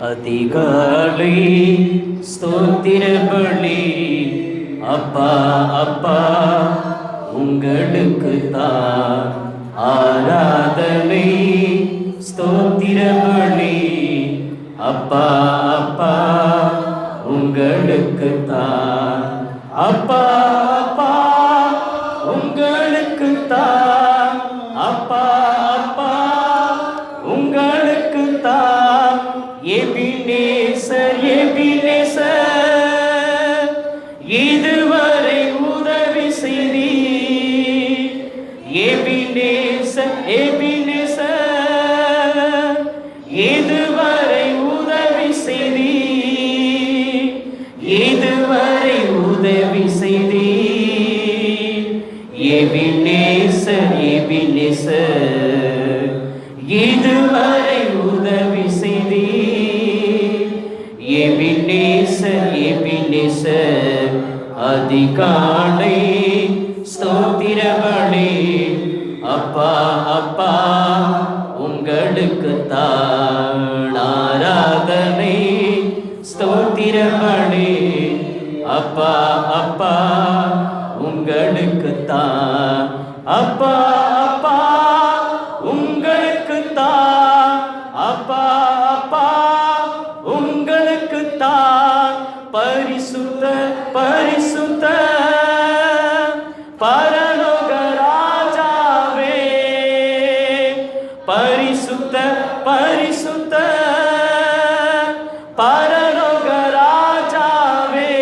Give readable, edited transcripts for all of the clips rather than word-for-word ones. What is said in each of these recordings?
அதிகாலை ஸ்தோத்திர பலி அப்பா அப்பா உங்களுக்கு தான் ஆராதனை ஸ்தோத்திர பலி அப்பா அப்பா உங்களுக்கு தான் அப்பா அப்பா உங்களுக்கு தான் அப்பா அப்பா உங்களுக்கு தான் எபினேசர் எபினேசர் இதுவரை உதவி செய்தி எபினேசர் எபினேசர் இதுவரை உதவி செய்தி இதுவரை உதவி செய்தி எபினேசர் எபினேசர் இதுவரை உதவி செய்தி எபினேசர் எபினேசர் அதிகாலை ஸ்தோத்திர பலி அப்பா அப்பா உங்களுக்கு தான் ஆராதனை ஸ்தோத்திர பலி அப்பா அப்பா உங்களுக்கு தான் அப்பா அப்பா உங்களுக்கு தான் அப்பா அப்பா உங்களுக்கு தான் பரிசுத்த பரிசுத்த பரலோக ராஜாவே பரிசுத்த பரிசுத்த பரலோக ராஜாவே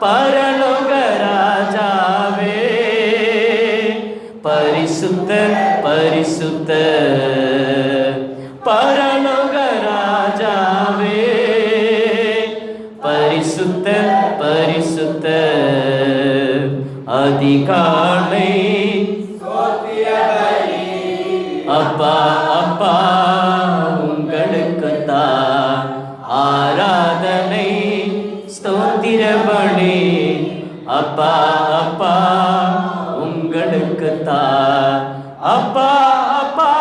பரலோக ராஜாவே பரிசுத்த பரிசுத்த பரலோக ராஜாவே பரிசுத்த பரிசுத்த அதிகாலை அப்பா அப்பா உங்களுக்கு தான் ஆராதனை ஸ்தோத்திர பலி அப்பா அப்பா உங்களுக்கு தான் அப்பா அப்பா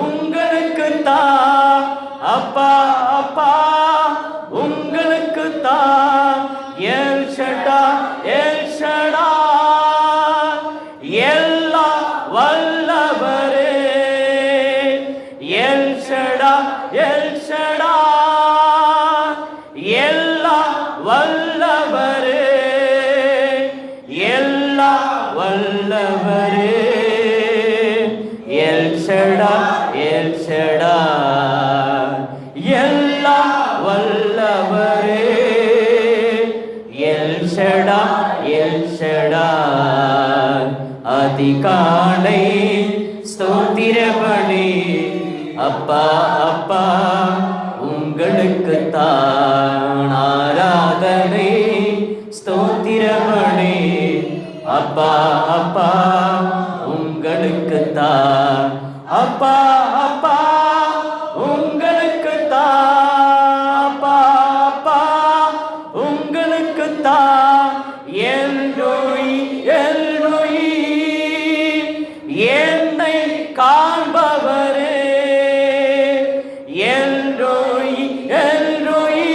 உங்களுக்கு தான் அப்பா அப்பா உங்களுக்கு தான் எல் ஷடா எல் ஷடா எல்லா வல்லவரே எல் ஷடா எல் ஷடா எல்லா வல்லவரே எல்லா வல்லவரே எல் ஷடா எல் ஷடா எல்லா வல்லவரே எல் ஷடா எல் ஷடா அதிகாலை ஸ்தோத்திர பலி அப்பா அப்பா உங்களுக்கு தான் ஆராதனை ஸ்தோத்திர பலி அப்பா அப்பா உங்களுக்கு தான் அப்பா அப்பா உங்களுக்கு தான் அப்பா அப்பா உங்களுக்கு தான் எல்ரோயி எல்ரோயி என்னை காண்பவரே எல்ரோயி எல்ரோயி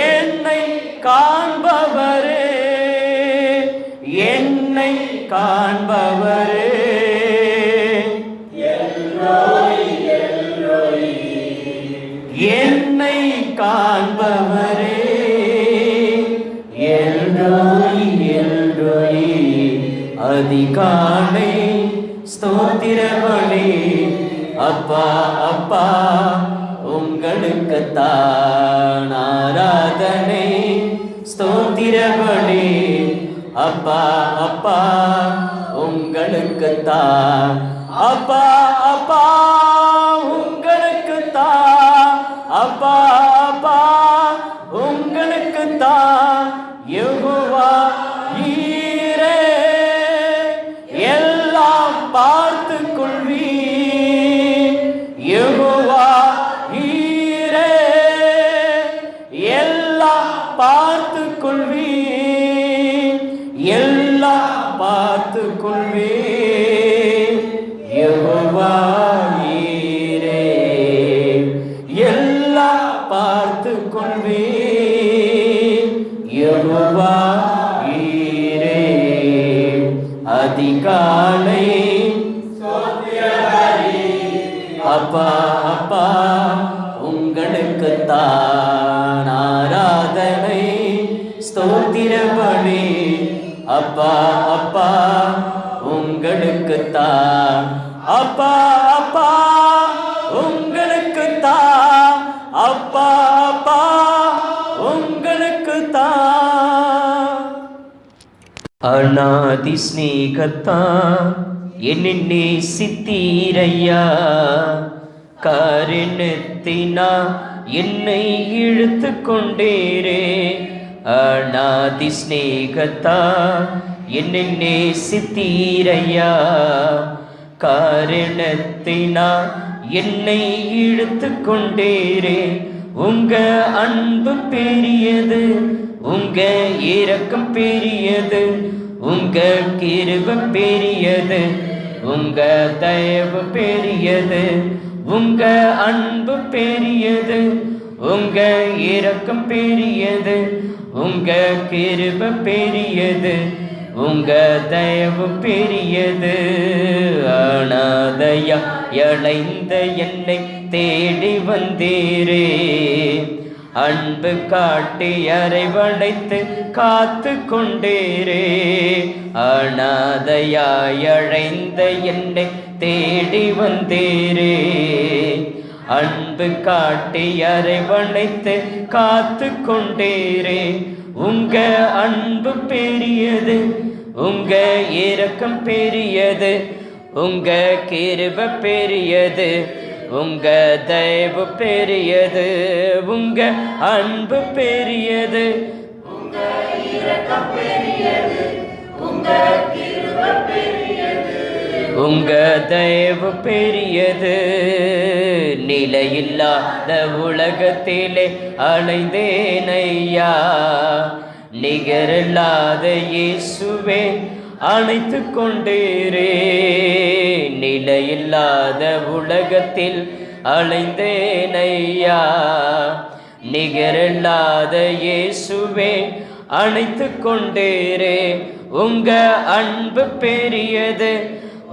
என்னை காண்பவரே என்னை காண்பவரே என்னை காண்பவரே எல்ரோயி எல்ரோயி அதிகாலை ஸ்தோத்திர பலி அப்பா அப்பா உங்களுக்கு தான் ஆராதனை ஸ்தோத்திர பலி அப்பா அப்பா உங்களுக்கு தான் அப்பா அப்பா உங்களுக்கு தான் அப்பா அப்பா உங்களுக்கு தான் யெகோவா ஈரே எல்லாம் பார்த்து கொள்வீர் யெகோவா ஈரே எல்லாம் பார்த்து கொள்வீர் எல்லாம் பார்த்து கொள்வீர் யெகோவா அப்பா அப்பா உங்களுக்குத்தான் ஆராதனை ஸ்தோத்திர பலி. அப்பா அப்பா உங்களுக்குத்தான். அப்பா அப்பா உங்களுக்குத்தான். அப்பா அப்பா உங்களுக்குத்தான். அநாதி ஸ்நேகத்தான் என்னை நேசித்தீரையா. காரணத்தினா என்னை இழுத்து கொண்டேரே. அநாதி ஸ்நேகத்தான் என்னை நேசித்தீரையா. காரணத்தினா என்னை இழுத்து கொண்டேரே. உங்க அன்பு பெரியது, உங்க இரக்கம் பெரியது, உங்க கிருபை பெரியது, உங்க தயவு பெரியது. உங்க அன்பு பெரியது, உங்க இரக்கம் பெரியது, உங்க கிருபை பெரியது, உங்க தயவு பெரியது. அநாதையா அழைந்த என்னை தேடி வந்தீரே. அன்பு காட்டி அரைவடைத்து காத்து கொண்டீரே. அநாதையாய் அழைந்த என்னை தேடி வந்தீரே. அன்பு காட்டி அரைவடைத்து காத்து கொண்டீரே. உங்க அன்பு பெரியது, உங்க இரக்கம் பெரியது, உங்க கிருபை பெரியது, உங்க தயவு பெரியது, உங்க அன்பு பெரியது, உங்க இரக்கம் பெரியது, உங்க கிருபை பெரியது, உங்க தயவு பெரியது. நிலையில்லாத உலகத்திலே அலைந்தேனையா. நிகரில்லாத இயேசுவே அணைத்து கொண்டீரே. நிலையில்லாத உலகத்தில் அலைந்தேனையா. நிகரில்லாத இயேசுவே அணைத்து கொண்டீரே. உங்க அன்பு பெரியது,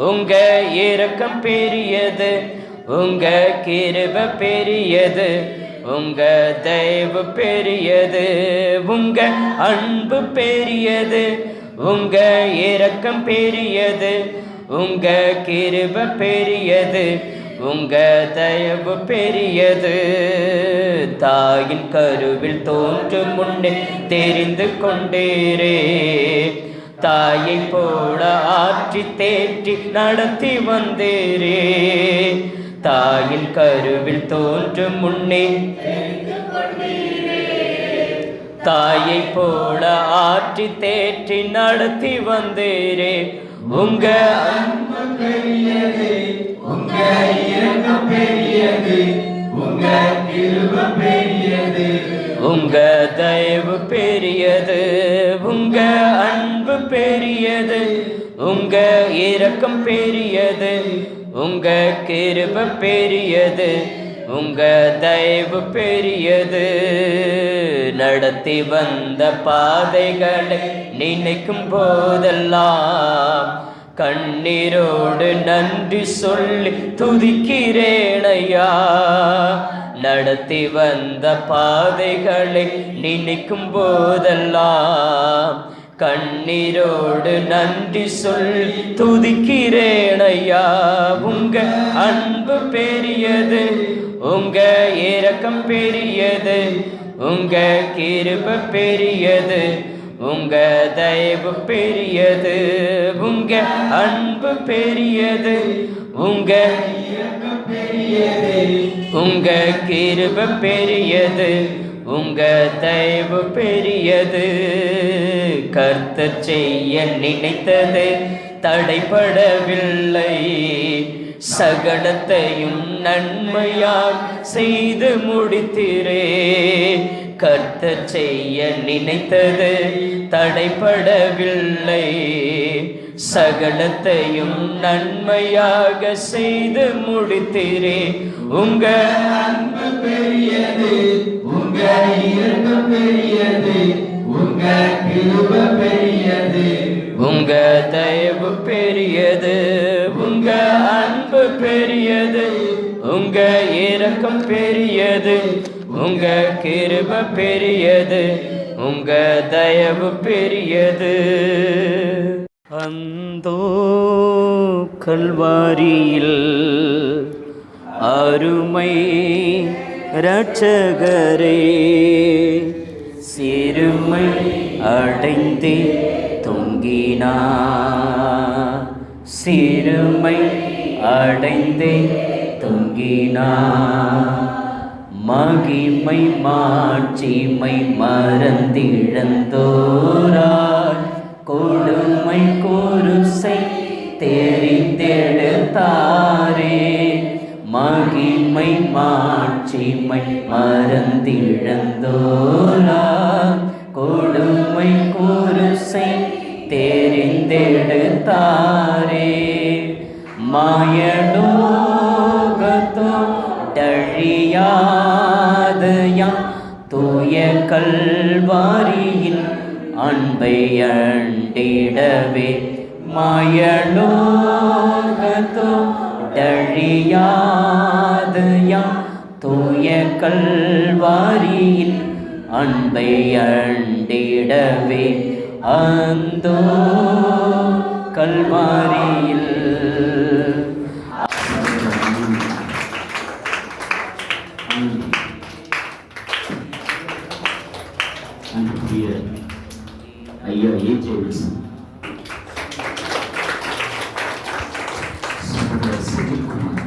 உங்க இரக்கம் பெரியது, உங்க கிருபை பெரியது, உங்க தயவு பெரியது, உங்க அன்பு பெரியது, உங்க இரக்கம் பெரியது, உங்க கிருபை பெரியது, உங்க தயவு பெரியது. தாயின் கருவில் தோன்றும் முன்னே தெரிந்து கொண்டீரே. தாயை போல ஆற்றி தேற்றி நடத்தி வந்தீரே. தாயின் கருவில் தோன்றும் முன்னே தாயை போல ஆற்றி தேற்றி நடத்தி வந்தீரே. உங்க அன்பு பெரியது, உங்க இரக்கம் பெரியது, உங்க கிருபை பெரியது, உங்க தயவு பெரியது, உங்க அன்பு பெரியது, உங்க இரக்கம் பெரியது, உங்க கிருபை பெரியது, உங்க தயவு பெரியது. நடத்தி வந்த பாதைகளை நினைக்கும் போதெல்லாம் கண்ணீரோடு நன்றி சொல்லி துதிக்கிறேனையா. நடத்தி வந்த பாதைகளை நினைக்கும் போதெல்லாம் கண்ணீரோடு நன்றி சொல்லி துதிக்கிறேனையா. உங்க அன்பு பெரியது, உங்க இரக்கம் பெரியது, உங்க கிருபை பெரியது, உங்க தயவு பெரியது, உங்க அன்பு பெரியது, உங்க இரக்கம் பெரியது, உங்க கிருபை பெரியது, உங்க தயவு பெரியது. கர்த்தர் செய்ய நினைத்தது தடைபடவில்லை. சகலத்தையும் நன்மையால் செய்து முடித்தீரே. கர்த்தர் செய்ய நினைத்தது தடைபடவில்லை. சகலத்தையும் நன்மையாக செய்து முடித்தீரே. உங்க அன்பு பெரியது, உங்க இரக்கம் பெரியது, உங்க கிருபை பெரியது, உங்க தயவு பெரியது, உங்க அன்பு பெரியது, உங்க இரக்கம் பெரியது, உங்க கிருபை பெரியது, உங்க தயவு பெரியது. அந்தோ கல்வாரியில் அருமை இரட்சகரே, சிறுமை அடைந்தே தொங்கினார், சிறுமை அடைந்தே தொங்கினார். மகிமை மாட்சிமை மறந்திழந்தோராய் கொடுமை குருசை தெரிந்தெடுத்தாரே. மகிமை மாட்சிமை மறந்திழந்தோராய் கொடுமை குருசை தெரிந்தெடுத்தாரே. மாயலோகத்தோ டழியாதயா தூய கல்வாரியின் அன்பை அண்டிடவே. மாயலோகத்தோ டழியாதயா தூய கல்வாரியின் அன்பை அண்டிடவே. அந்தோ கல்வாரியில் ஐயா ஏஜே வில்சன், செந்தில்குமார்,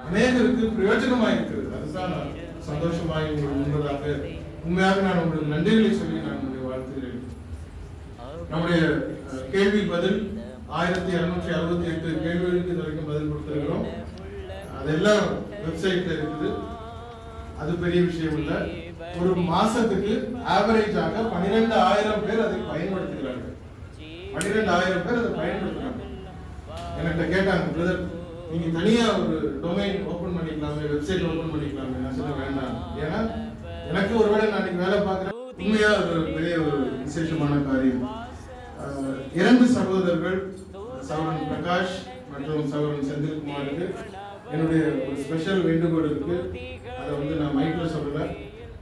அநேகருக்கு பிரயோஜனமாக இருக்கிறது. அதுதான் நான் சந்தோஷமாக முன்பதாக உண்மையாக நான் உங்களுக்கு நன்றிகளை சொல்லி நான் உங்களை வாழ்த்துகிறேன். நம்முடைய கேள்வி பதில் 1268 கேள்விகளுக்கு வரைக்கும் பதில் கொடுத்திருக்கிறோம். அதெல்லாம் வெப்சைட்ல இருக்குது. அது பெரிய விஷயம் இல்லை. ஒரு மாசத்துக்கு ஆவரேஜாக 12,000 பேர் அதை பயன்படுத்துகிறாங்க. 12,000 பேர் அதை பயன்படுத்துறாங்க. என்கிட்ட கேட்டாங்க, பிரதர் நீங்க தனியா ஒரு டொமைன் ஓபன் பண்ணிக்கலாமே, வெப்சைட் ஓபன் பண்ணிக்கலாமே. நான் சொல்ல வேண்டாம். ஏன்னா எனக்கு ஒருவேளை நான் இன்னைக்கு வேலை பார்க்குறேன், உண்மையா ஒரு பெரிய ஒரு விசேஷமான காரியம். 2 சகோதரர்கள், சகோதரன் பிரகாஷ் மற்றும் சகோதரன் செந்தில்குமாருக்கு என்னுடைய ஒரு ஸ்பெஷல் வேண்டுகோள் இருக்கு. அதை வந்து நான் மைக்ல சொல்லல,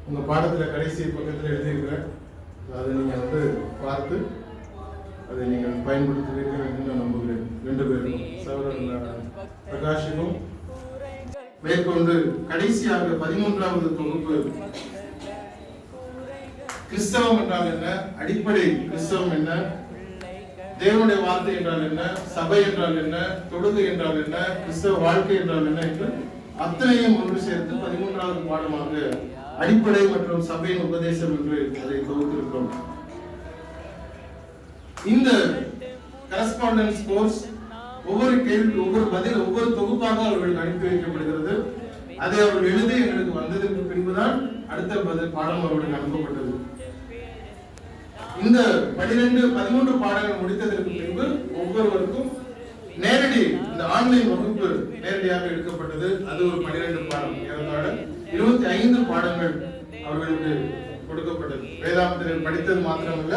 உங்க பாடத்துல கடைசி பக்கத்துல எழுதியிருக்கிறேன். அதை நீங்க வந்து பார்த்து அதை நீங்கள் பயன்படுத்துவீர்கள் என்று நான் நம்புகிறேன். 2 பேரும் சகோதரன் பிரகாஷுக்கும் மேற்கொண்டு கடைசியாக 13வது தொகுப்பு கிறிஸ்தவம் என்றால் என்ன, அடிப்படை கிறிஸ்தவம் என்ன, தேவனுடைய வார்த்தை என்றால் என்ன, சபை என்றால் என்ன, தொழுகை என்றால் என்ன, கிறிஸ்தவ வாழ்க்கை என்றால் என்ன என்று அத்தனையும் ஒன்று சேர்த்து 13வது பாடமாக அடிப்படை மற்றும் சபையின் உபதேசம் என்று அதை தொகுத்திருக்கிறோம். இந்த கரஸ்பாண்டன்ஸ் கோர்ஸ் ஒவ்வொரு கேள்வி, ஒவ்வொரு பதில், ஒவ்வொரு தொகுப்பாக அவர்களுக்கு அனுப்பி வைக்கப்படுகிறது. அதை அவர்கள் எழுதி எங்களுக்கு வந்ததற்கு பின்புதான் அடுத்த பதில் பாடம் அவர்களுக்கு அனுப்பப்பட்டது. இந்த 13 பாடங்கள் முடித்ததற்கு பின்பு ஒவ்வொருவருக்கும் நேரடி இந்த ஆன்லைன் வகுப்பு நேரடியாக எடுக்கப்பட்டது. அது ஒரு 12 பாடம், ஏறத்தாழ 25 பாடங்கள் அவர்களுக்கு கொடுக்கப்பட்டது. வேதாந்தத்தில் படித்தது மாத்திரமல்ல,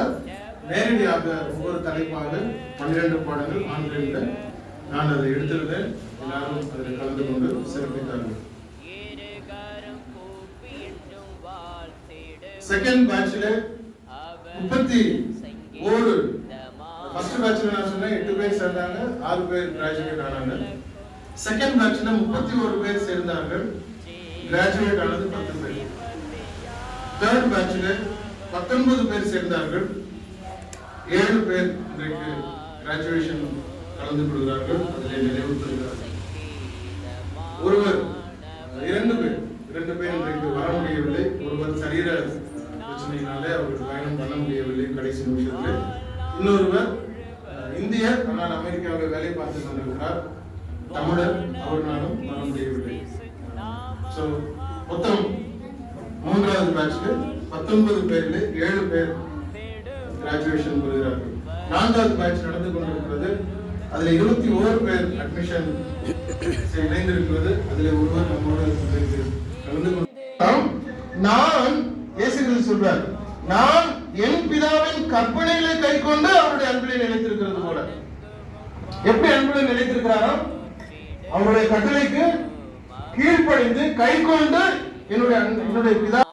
நேரடியாக ஒவ்வொரு தலைப்பாக 12 பாடங்கள் ஆன்லைன்ல நான் அதை எடுத்திருந்தேன். எல்லாரும் அதில் கலந்து கொண்டு சிறப்பித்தார்கள். செகண்ட் பேட்ச்ல 31 ஃபர்ஸ்ட் ஃபர்ஸ்ட் பேட்ச்ல நான் சொன்னேன் 8 பேர் சேர்ந்தாங்க, 6 பேர் கிராஜுவேட் ஆனாங்க. செகண்ட் பேட்ச்ல 31 பேர் சேர்ந்தார்கள், கிராஜுவேட் ஆனது 10 பேர். தேர்ட் பேட்ச்ல 19 பேர் சேர்ந்தார்கள், 7 பேர் இன்றைக்கு கிராஜுவேஷன் கலந்து கொள்கிறார்கள், அதில் நினைவு பெறுகிறார்கள். ஒருவர் 2 பேர் இன்றைக்கு வர முடியவில்லை. ஒருவர் சரீர பிரச்சனையினாலே அவர்கள் பயணம் பண்ண முடியவில்லை கடைசி நிமிஷத்தில். இன்னொருவர் இந்தியர், ஆனால் அமெரிக்காவில் வேலை பார்த்து கொண்டிருக்கிறார், தமிழர், அவர்களாலும் வர முடியவில்லை. ஸோ மொத்தம் 3வது பேட்ச்ல 19 பேர்ல 7 பேர் கிராஜுவேஷன் பெறுகிறார்கள். 4வது பேட்ச் நடந்து கொண்டிருக்கிறது, அதுல 21 பேர் அட்மிஷன் இணைந்திருக்கிறது, அதுல ஒருவர் நம்மோடு கலந்து கொண்டார். நான் இயேசு கிறிஸ்து சொல்றார், நான் என் பிதாவின் கற்பனைகளை கைக்கொண்டு அவருடைய அன்பிலே நிலைத்திருக்கிறது போல. எப்படி அன்பிலே நிலைத்திருக்கிறாரோ, அவருடைய கட்டளைக்கு கீழ்ப்படிந்து கைக்கொண்டு என்னுடைய பிதா